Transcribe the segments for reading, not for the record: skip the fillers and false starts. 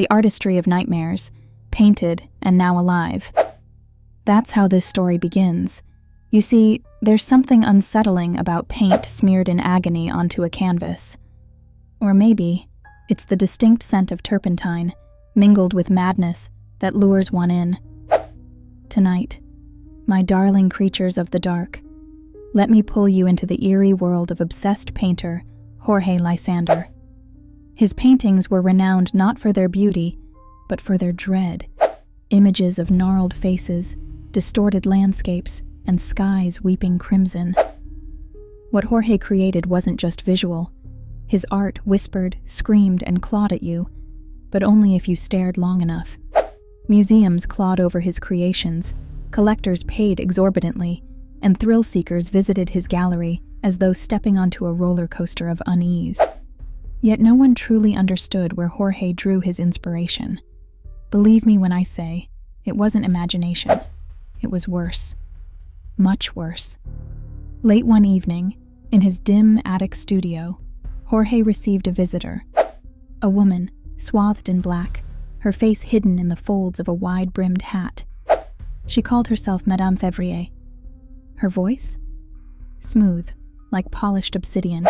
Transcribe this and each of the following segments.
the artistry of nightmares, painted and now alive. That's how this story begins. You see, there's something unsettling about paint smeared in agony onto a canvas. Or maybe it's the distinct scent of turpentine, mingled with madness, that lures one in. Tonight, my darling creatures of the dark, let me pull you into the eerie world of obsessed painter Jorge Lysander. His paintings were renowned not for their beauty, but for their dread. Images of gnarled faces, distorted landscapes, and skies weeping crimson. What Jorge created wasn't just visual. His art whispered, screamed, and clawed at you, but only if you stared long enough. Museums clawed over his creations, collectors paid exorbitantly, and thrill-seekers visited his gallery as though stepping onto a roller coaster of unease. Yet no one truly understood where Jorge drew his inspiration. Believe me when I say, it wasn't imagination. It was worse. Much worse. Late one evening, in his dim attic studio, Jorge received a visitor. A woman, swathed in black, her face hidden in the folds of a wide-brimmed hat. She called herself Madame Février. Her voice? Smooth, like polished obsidian.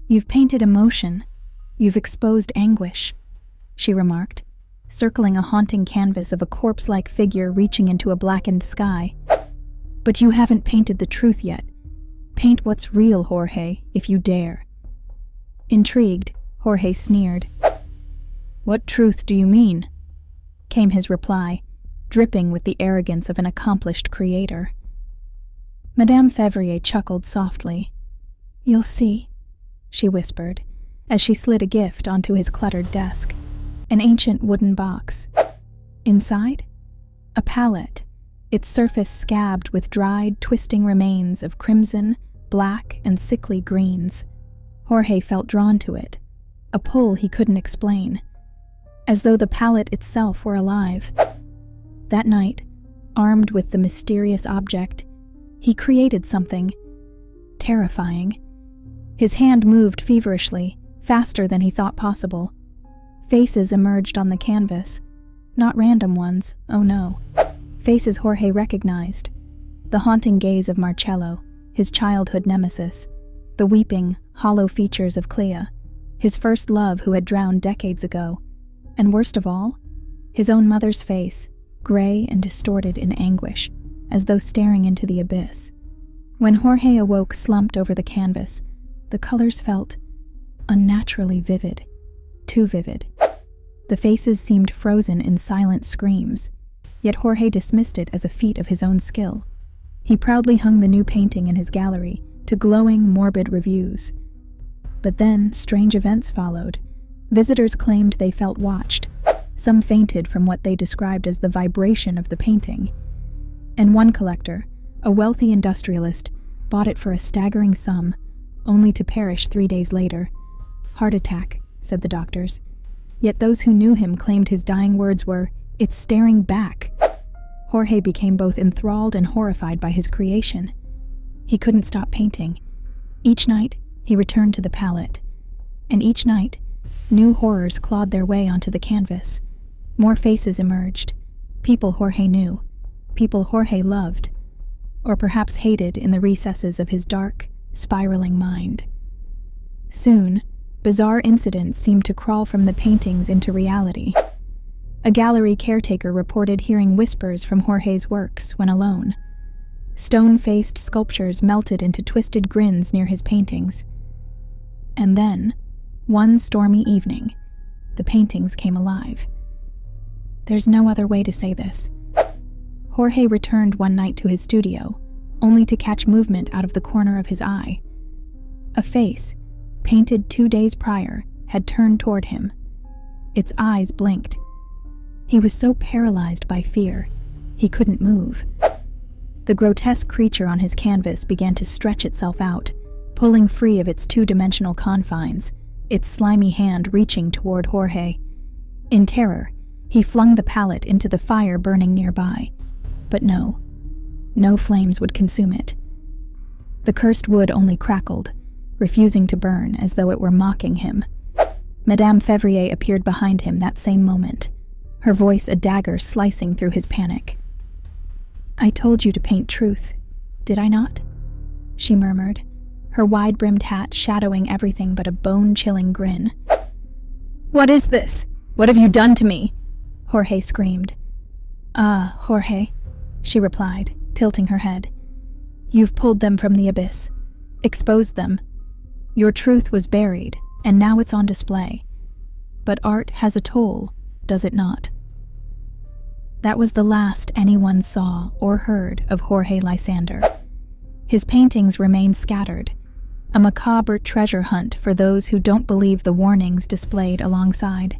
"You've painted emotion. You've exposed anguish," she remarked, circling a haunting canvas of a corpse-like figure reaching into a blackened sky. "But you haven't painted the truth yet. Paint what's real, Jorge, if you dare." Intrigued, Jorge sneered. "What truth do you mean?" came his reply, dripping with the arrogance of an accomplished creator. Madame Février chuckled softly. "You'll see," she whispered, as she slid a gift onto his cluttered desk. An ancient wooden box. Inside? A palette, its surface scabbed with dried, twisting remains of crimson, black, and sickly greens. Jorge felt drawn to it, a pull he couldn't explain, as though the palette itself were alive. That night, armed with the mysterious object, he created something terrifying. His hand moved feverishly, faster than he thought possible. Faces emerged on the canvas. Not random ones, oh no. Faces Jorge recognized. The haunting gaze of Marcello, his childhood nemesis. The weeping, hollow features of Clea, his first love who had drowned decades ago. And worst of all, his own mother's face, gray and distorted in anguish, as though staring into the abyss. When Jorge awoke slumped over the canvas, the colors felt unnaturally vivid, too vivid. The faces seemed frozen in silent screams, yet Jorge dismissed it as a feat of his own skill. He proudly hung the new painting in his gallery to glowing, morbid reviews. But then, strange events followed. Visitors claimed they felt watched. Some fainted from what they described as the vibration of the painting. And one collector, a wealthy industrialist, bought it for a staggering sum, only to perish 3 days later. "Heart attack," said the doctors. Yet those who knew him claimed his dying words were, "It's staring back." Jorge became both enthralled and horrified by his creation. He couldn't stop painting. Each night, he returned to the palette. And each night, new horrors clawed their way onto the canvas. More faces emerged. People Jorge knew. People Jorge loved. Or perhaps hated in the recesses of his dark, spiraling mind. Soon, bizarre incidents seemed to crawl from the paintings into reality. A gallery caretaker reported hearing whispers from Jorge's works when alone. Stone-faced sculptures melted into twisted grins near his paintings. And then, one stormy evening, the paintings came alive. There's no other way to say this. Jorge returned one night to his studio, only to catch movement out of the corner of his eye. A face, painted 2 days prior, had turned toward him. Its eyes blinked. He was so paralyzed by fear, he couldn't move. The grotesque creature on his canvas began to stretch itself out, pulling free of its two-dimensional confines, its slimy hand reaching toward Jorge. In terror, he flung the palette into the fire burning nearby. But no flames would consume it. The cursed wood only crackled, refusing to burn as though it were mocking him. Madame Fevrier appeared behind him that same moment, her voice a dagger slicing through his panic. "I told you to paint truth, did I not?" she murmured, her wide-brimmed hat shadowing everything but a bone-chilling grin. "What is this? What have you done to me?" Jorge screamed. "Ah, Jorge," she replied, tilting her head. "You've pulled them from the abyss, exposed them. Your truth was buried, and now it's on display. But art has a toll, does it not?" That was the last anyone saw or heard of Jorge Lysander. His paintings remain scattered, a macabre treasure hunt for those who don't believe the warnings displayed alongside.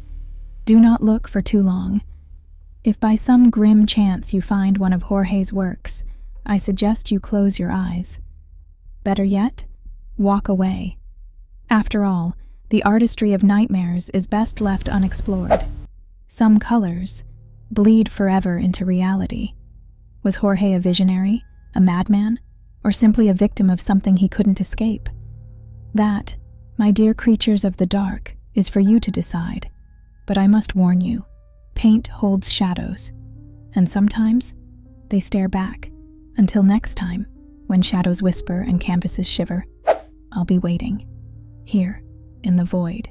Do not look for too long. If by some grim chance you find one of Jorge's works, I suggest you close your eyes. Better yet, walk away. After all, the artistry of nightmares is best left unexplored. Some colors bleed forever into reality. Was Jorge a visionary, a madman, or simply a victim of something he couldn't escape? That, my dear creatures of the dark, is for you to decide. But I must warn you, paint holds shadows, and sometimes they stare back. Until next time, when shadows whisper and canvases shiver, I'll be waiting, here in the void.